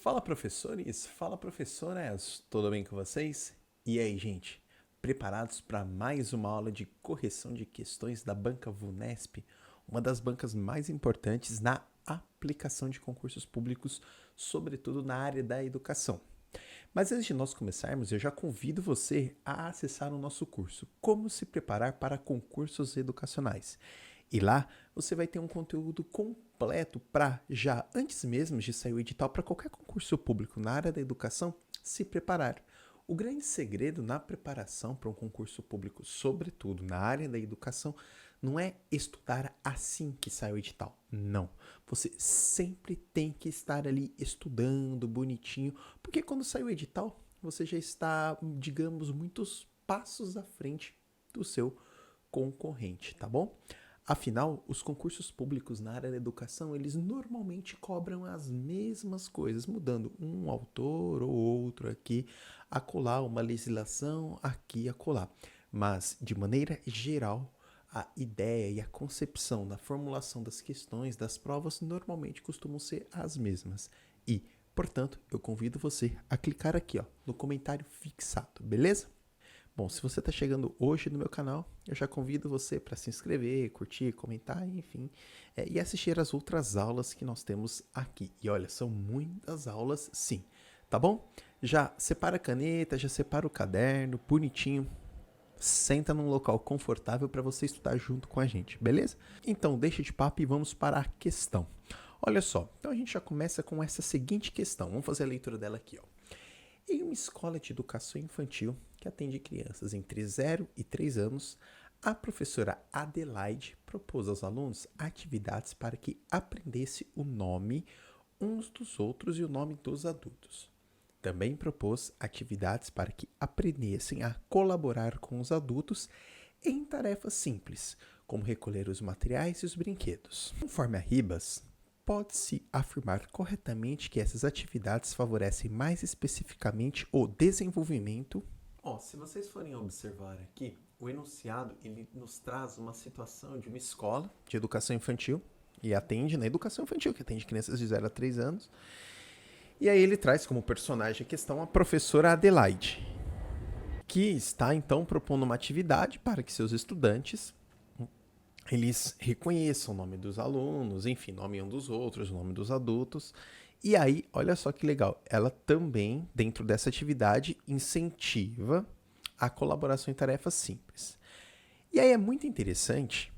Fala professores, fala professoras, tudo bem com vocês? E aí, gente, preparados para mais uma aula de correção de questões da banca VUNESP, uma das bancas mais importantes na aplicação de concursos públicos, sobretudo na área da educação. Mas antes de nós começarmos, eu já convido você a acessar o nosso curso Como se preparar para concursos educacionais. E lá você vai ter um conteúdo completo para, já antes mesmo de sair o edital para qualquer concurso público na área da educação, se preparar. O grande segredo na preparação para um concurso público, sobretudo na área da educação, não é estudar assim que sai o edital. Não. Você sempre tem que estar ali estudando bonitinho, porque quando sai o edital, você já está, digamos, muitos passos à frente do seu concorrente, tá bom? Afinal, os concursos públicos na área da educação, eles normalmente cobram as mesmas coisas, mudando um autor ou outro aqui, acolá, uma legislação aqui, acolá. Mas, de maneira geral, a ideia e a concepção da formulação das questões, das provas, normalmente costumam ser as mesmas. E, portanto, eu convido você a clicar aqui, no comentário fixado, beleza? Bom, se você está chegando hoje no meu canal, eu já convido você para se inscrever, curtir, comentar, enfim, e assistir as outras aulas que nós temos aqui. E olha, são muitas aulas, sim, tá bom? Já separa a caneta, já separa o caderno, bonitinho, senta num local confortável para você estudar junto com a gente, beleza? Então, deixa de papo e vamos para a questão. Olha só, então a gente já começa com essa seguinte questão, vamos fazer a leitura dela aqui, ó. Em uma escola de educação infantil que atende crianças entre 0 e 3 anos, a professora Adelaide propôs aos alunos atividades para que aprendesse o nome uns dos outros e o nome dos adultos. Também propôs atividades para que aprendessem a colaborar com os adultos em tarefas simples, como recolher os materiais e os brinquedos. Conforme a Ribas, pode-se afirmar corretamente que essas atividades favorecem mais especificamente o desenvolvimento. Se vocês forem observar aqui, o enunciado ele nos traz uma situação de uma escola de educação infantil, e atende na educação infantil, que atende crianças de 0 a 3 anos. E aí ele traz como personagem a questão a professora Adelaide, que está então propondo uma atividade para que seus estudantes eles reconheçam o nome dos alunos, enfim, nome um dos outros, o nome dos adultos. E aí, olha só que legal, ela também, dentro dessa atividade, incentiva a colaboração em tarefas simples. E aí é muito interessante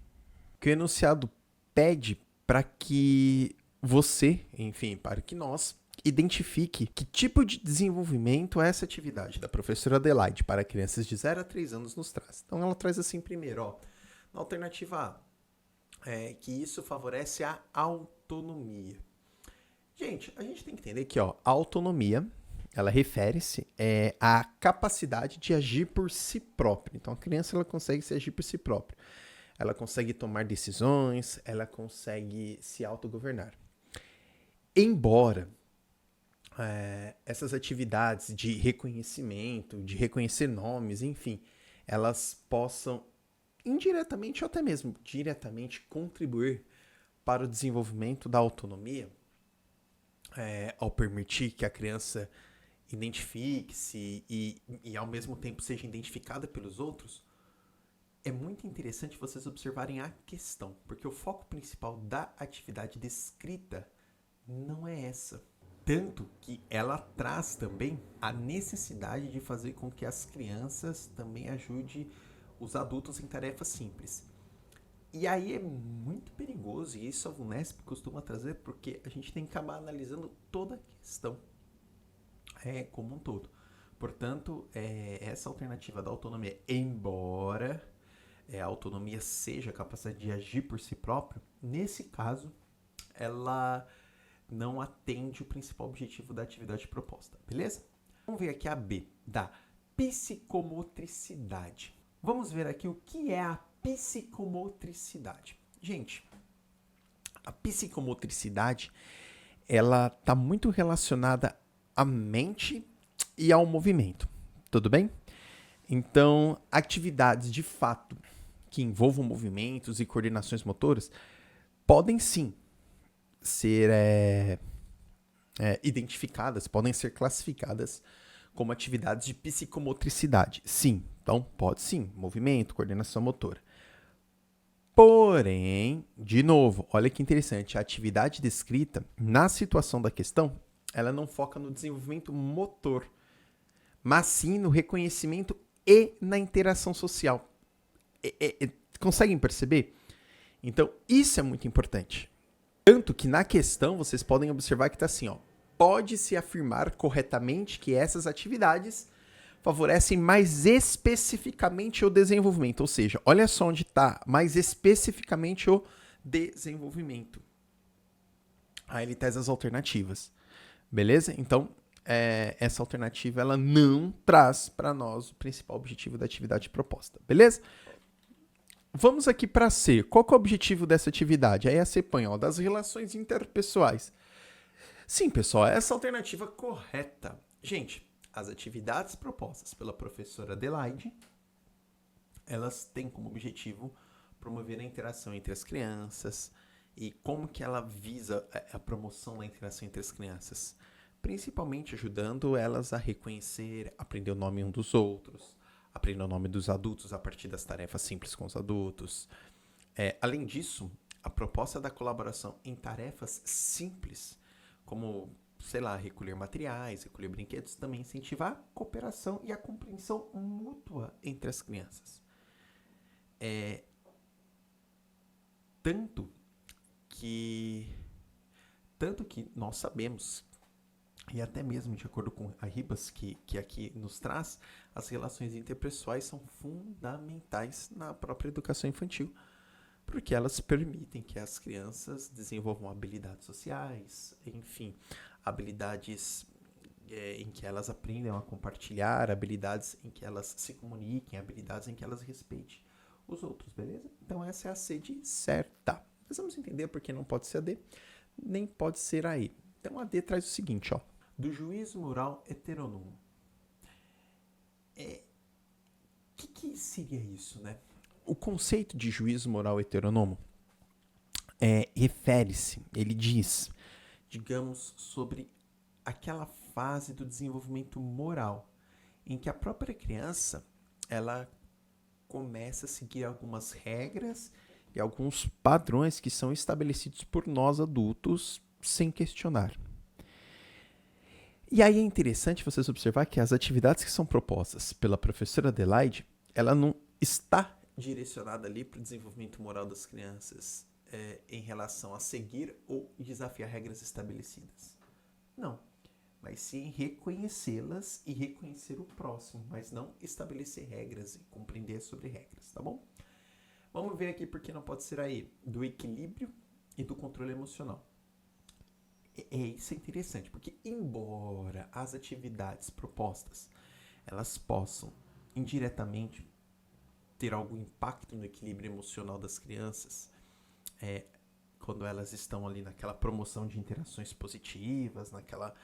que o enunciado pede para que você, enfim, para que nós identifique que tipo de desenvolvimento essa atividade da professora Adelaide para crianças de 0 a 3 anos nos traz. Então ela traz assim primeiro, na alternativa A, que isso favorece a autonomia. Gente, a gente tem que entender que a autonomia, ela refere-se à capacidade de agir por si própria. Então, a criança ela consegue se agir por si própria. Ela consegue tomar decisões, ela consegue se autogovernar. Embora essas atividades de reconhecimento, de reconhecer nomes, enfim, elas possam indiretamente ou até mesmo diretamente contribuir para o desenvolvimento da autonomia, ao permitir que a criança identifique-se e ao mesmo tempo seja identificada pelos outros, é muito interessante vocês observarem a questão, porque o foco principal da atividade descrita não é essa. Tanto que ela traz também a necessidade de fazer com que as crianças também ajudem os adultos em tarefas simples. E aí é muito perigoso, e isso a VUNESP costuma trazer, porque a gente tem que acabar analisando toda a questão como um todo. Portanto, essa alternativa da autonomia, embora a autonomia seja a capacidade de agir por si próprio, nesse caso, ela não atende o principal objetivo da atividade proposta, beleza? Vamos ver aqui a B, da psicomotricidade. Vamos ver aqui o que é a psicomotricidade. Gente, a psicomotricidade, ela está muito relacionada à mente e ao movimento, tudo bem? Então, atividades de fato que envolvam movimentos e coordenações motoras podem sim ser identificadas, podem ser classificadas como atividades de psicomotricidade. Sim, então pode sim, movimento, coordenação motora. Porém, de novo, olha que interessante, a atividade descrita na situação da questão, ela não foca no desenvolvimento motor, mas sim no reconhecimento e na interação social. Conseguem perceber? Então, isso é muito importante. Tanto que na questão, vocês podem observar que está assim, ó, pode-se afirmar corretamente que essas atividades favorecem mais especificamente o desenvolvimento. Ou seja, olha só onde está mais especificamente o desenvolvimento. Aí ele traz as alternativas. Beleza? Então, essa alternativa ela não traz para nós o principal objetivo da atividade proposta. Beleza? Vamos aqui para C. Qual que é o objetivo dessa atividade? Aí a C põe, ó, das relações interpessoais. Sim, pessoal, essa alternativa correta. Gente, as atividades propostas pela professora Adelaide, elas têm como objetivo promover a interação entre as crianças. E como que ela visa a promoção da interação entre as crianças? Principalmente ajudando elas a reconhecer, aprender o nome um dos outros, aprender o nome dos adultos a partir das tarefas simples com os adultos. Além disso, a proposta da colaboração em tarefas simples, como, sei lá, recolher materiais, recolher brinquedos, também incentiva a cooperação e a compreensão mútua entre as crianças. Tanto que nós sabemos, e até mesmo de acordo com a Ribas, que aqui nos traz, as relações interpessoais são fundamentais na própria educação infantil, porque elas permitem que as crianças desenvolvam habilidades sociais, enfim, habilidades em que elas aprendam a compartilhar, habilidades em que elas se comuniquem, habilidades em que elas respeitem os outros, beleza? Então essa é a C de certa. Precisamos entender porque não pode ser a D, nem pode ser a E. Então a D traz o seguinte, ó, do juízo moral heterônomo. Que seria isso, né? O conceito de juízo moral heterônomo refere-se, ele diz, digamos, sobre aquela fase do desenvolvimento moral em que a própria criança, ela começa a seguir algumas regras e alguns padrões que são estabelecidos por nós adultos sem questionar. E aí é interessante vocês observar que as atividades que são propostas pela professora Adelaide, ela não está direcionada ali para o desenvolvimento moral das crianças em relação a seguir ou desafiar regras estabelecidas. Não, mas sim reconhecê-las e reconhecer o próximo, mas não estabelecer regras e compreender sobre regras, tá bom? Vamos ver aqui porque não pode ser aí, do equilíbrio e do controle emocional. Isso é interessante, porque embora as atividades propostas, elas possam indiretamente ter algum impacto no equilíbrio emocional das crianças, quando elas estão ali naquela promoção de interações positivas, naquela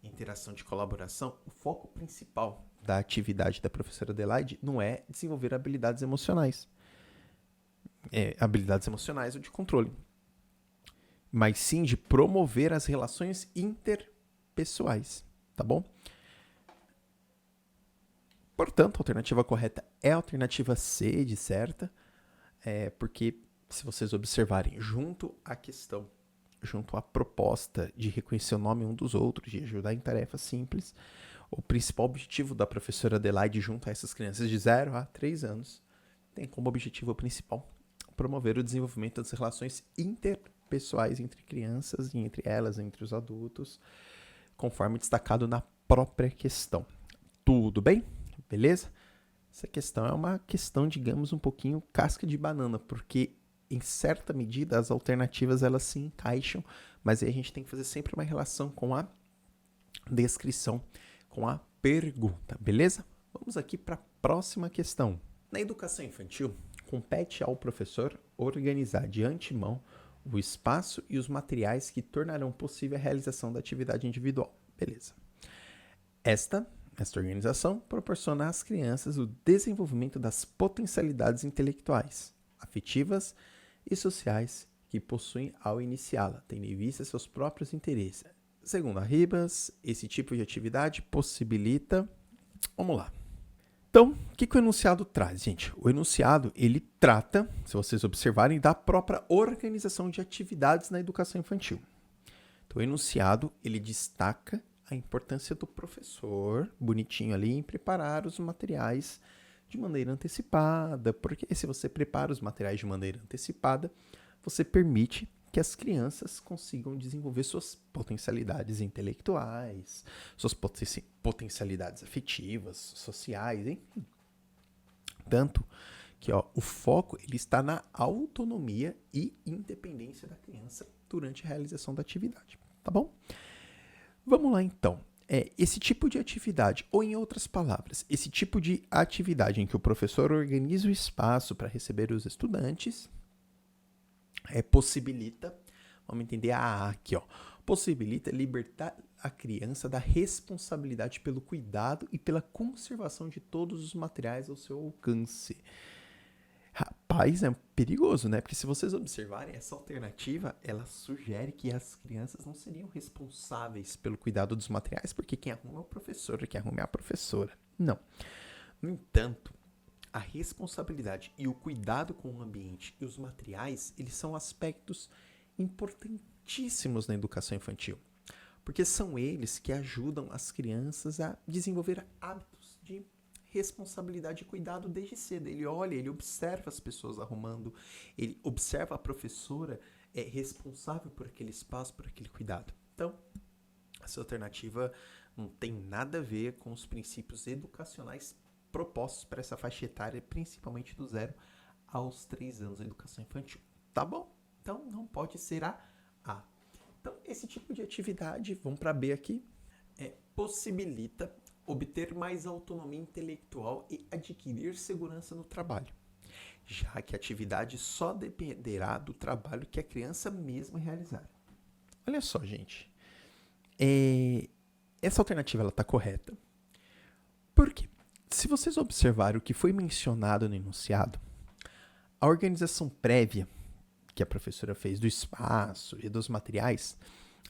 interação de colaboração, o foco principal da atividade da professora Adelaide não é desenvolver habilidades emocionais. Habilidades emocionais ou de controle, mas sim de promover as relações interpessoais, tá bom? Portanto, a alternativa correta é a alternativa C de certa, porque se vocês observarem, junto à questão, junto à proposta de reconhecer o nome um dos outros, de ajudar em tarefas simples, o principal objetivo da professora Adelaide junto a essas crianças de 0 a 3 anos tem como objetivo principal promover o desenvolvimento das relações interpessoais entre crianças e entre elas, entre os adultos, conforme destacado na própria questão. Tudo bem? Beleza? Essa questão é uma questão, digamos, um pouquinho casca de banana, porque em certa medida as alternativas elas se encaixam, mas aí a gente tem que fazer sempre uma relação com a descrição, com a pergunta, beleza? Vamos aqui para a próxima questão. Na educação infantil, compete ao professor organizar de antemão o espaço e os materiais que tornarão possível a realização da atividade individual. Beleza. Esta organização proporciona às crianças o desenvolvimento das potencialidades intelectuais, afetivas e sociais que possuem ao iniciá-la, tendo em vista seus próprios interesses, Segundo a Ribas, esse tipo de atividade possibilita... Vamos lá. Então, o que o enunciado traz, gente? O enunciado, ele trata, se vocês observarem, da própria organização de atividades na educação infantil. Então, o enunciado, ele destaca a importância do professor, bonitinho ali, em preparar os materiais de maneira antecipada, porque se você prepara os materiais de maneira antecipada, você permite que as crianças consigam desenvolver suas potencialidades intelectuais, suas potencialidades afetivas, sociais, enfim. Tanto que o foco ele está na autonomia e independência da criança durante a realização da atividade, tá bom? Vamos lá então. Esse tipo de atividade, ou em outras palavras, esse tipo de atividade em que o professor organiza o espaço para receber os estudantes, possibilita, vamos entender a A aqui, possibilita libertar a criança da responsabilidade pelo cuidado e pela conservação de todos os materiais ao seu alcance. Rapaz, é perigoso, né? Porque se vocês observarem, essa alternativa, ela sugere que as crianças não seriam responsáveis pelo cuidado dos materiais, porque quem arruma é o professor, quem arruma é a professora. Não. No entanto, a responsabilidade e o cuidado com o ambiente e os materiais, eles são aspectos importantíssimos na educação infantil, porque são eles que ajudam as crianças a desenvolver hábitos de responsabilidade e cuidado desde cedo. Ele olha, ele observa as pessoas arrumando, ele observa a professora responsável por aquele espaço, por aquele cuidado. Então, essa alternativa não tem nada a ver com os princípios educacionais propostos para essa faixa etária, principalmente do 0 aos 3 anos da educação infantil. Tá bom? Então, não pode ser a A. Então, esse tipo de atividade, vamos para B aqui, possibilita obter mais autonomia intelectual e adquirir segurança no trabalho, já que a atividade só dependerá do trabalho que a criança mesma realizar. Olha só, gente. Essa alternativa está correta. Por quê? Se vocês observarem o que foi mencionado no enunciado, a organização prévia que a professora fez do espaço e dos materiais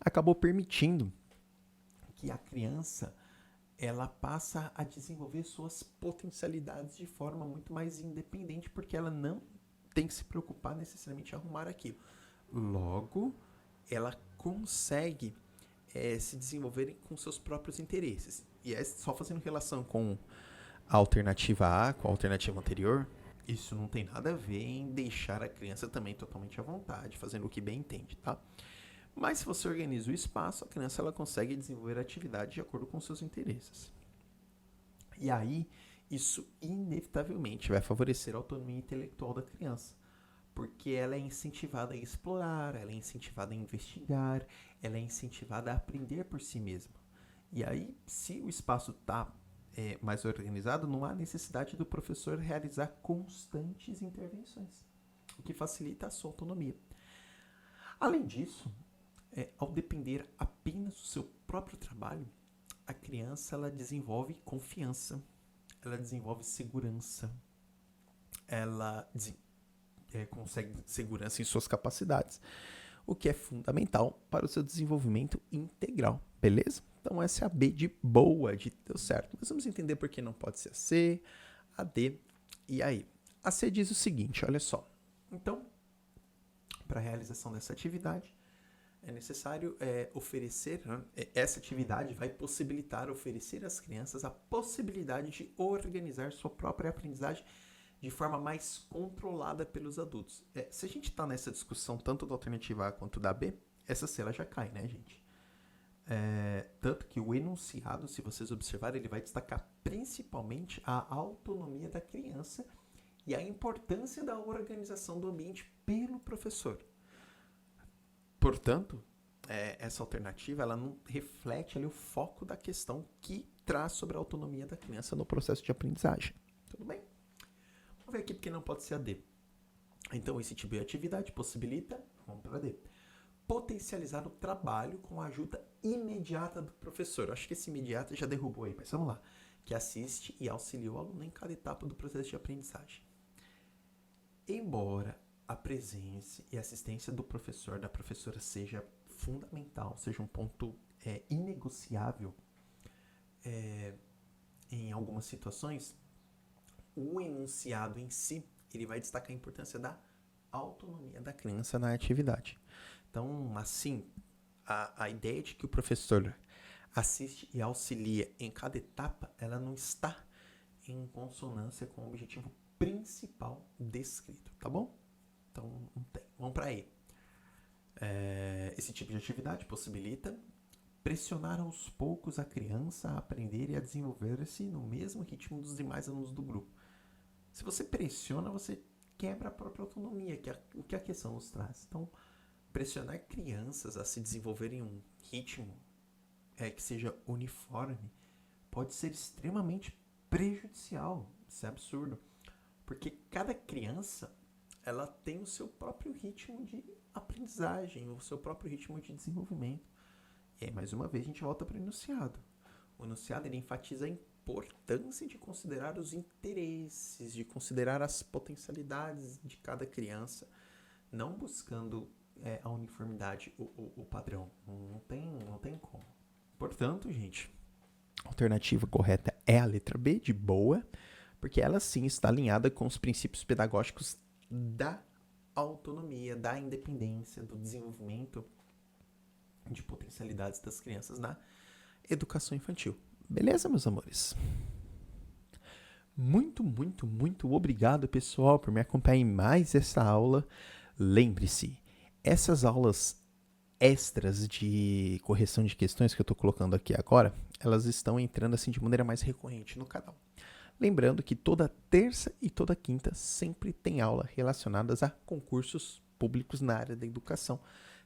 acabou permitindo que a criança ela passa a desenvolver suas potencialidades de forma muito mais independente, porque ela não tem que se preocupar necessariamente em arrumar aquilo. Logo, ela consegue se desenvolver com seus próprios interesses. E só fazendo relação com a alternativa A, com a alternativa anterior, isso não tem nada a ver em deixar a criança também totalmente à vontade, fazendo o que bem entende, tá? Mas se você organiza o espaço, a criança ela consegue desenvolver a atividade de acordo com seus interesses. E aí, isso inevitavelmente vai favorecer a autonomia intelectual da criança, porque ela é incentivada a explorar, ela é incentivada a investigar, ela é incentivada a aprender por si mesma. E aí, se o espaço está mais organizado, não há necessidade do professor realizar constantes intervenções, o que facilita a sua autonomia. Além disso, ao depender apenas do seu próprio trabalho, a criança ela desenvolve confiança, ela desenvolve segurança, ela consegue segurança em suas capacidades, o que é fundamental para o seu desenvolvimento integral, beleza? Então essa é a B de boa, de deu certo. Mas vamos entender por que não pode ser a C, a D e a E. A C diz o seguinte, olha só. Então, para a realização dessa atividade, é necessário oferecer, essa atividade vai possibilitar oferecer às crianças a possibilidade de organizar sua própria aprendizagem de forma mais controlada pelos adultos. Se a gente está nessa discussão tanto da alternativa A quanto da B, essa C ela já cai, né, gente? Tanto que o enunciado, se vocês observarem, ele vai destacar principalmente a autonomia da criança e a importância da organização do ambiente pelo professor. Portanto, essa alternativa ela não reflete ali o foco da questão que traz sobre a autonomia da criança no processo de aprendizagem. Tudo bem? Vamos ver aqui porque não pode ser a D. Então, esse tipo de atividade possibilita, vamos para a D, potencializar o trabalho com a ajuda imediata do professor. Eu acho que esse imediato já derrubou aí, mas vamos lá. Que assiste e auxilia o aluno em cada etapa do processo de aprendizagem. Embora a presença e assistência do professor, da professora seja fundamental, seja um ponto inegociável em algumas situações, o enunciado em si, ele vai destacar a importância da autonomia da criança na atividade. Então, assim, a ideia de que o professor assiste e auxilia em cada etapa, ela não está em consonância com o objetivo principal descrito, tá bom? Então, não tem. Vamos para aí. Esse tipo de atividade possibilita pressionar aos poucos a criança a aprender e a desenvolver-se no mesmo ritmo dos demais alunos do grupo. Se você pressiona, você quebra a própria autonomia, que é o que a questão nos traz. Então, pressionar crianças a se desenvolverem em um ritmo que seja uniforme pode ser extremamente prejudicial. Isso é absurdo. Porque cada criança, ela tem o seu próprio ritmo de aprendizagem, o seu próprio ritmo de desenvolvimento. E aí, mais uma vez, a gente volta para o enunciado. O enunciado, ele enfatiza a importância de considerar os interesses, de considerar as potencialidades de cada criança, não buscando a uniformidade, o padrão. Não tem como. Portanto, gente, a alternativa correta é a letra B, de boa, porque ela sim está alinhada com os princípios pedagógicos da autonomia, da independência, do desenvolvimento de potencialidades das crianças na educação infantil. Beleza, meus amores? Muito, muito, muito obrigado, pessoal, por me acompanhar em mais essa aula. Lembre-se, essas aulas extras de correção de questões que eu estou colocando aqui agora, elas estão entrando assim de maneira mais recorrente no canal. Lembrando que toda terça e toda quinta sempre tem aula relacionadas a concursos públicos na área da educação.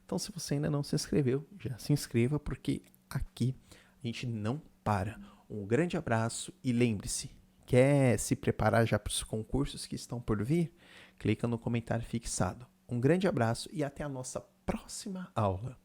Então, se você ainda não se inscreveu, já se inscreva, porque aqui a gente não para. Um grande abraço e lembre-se, quer se preparar já para os concursos que estão por vir? Clica no comentário fixado. Um grande abraço e até a nossa próxima aula.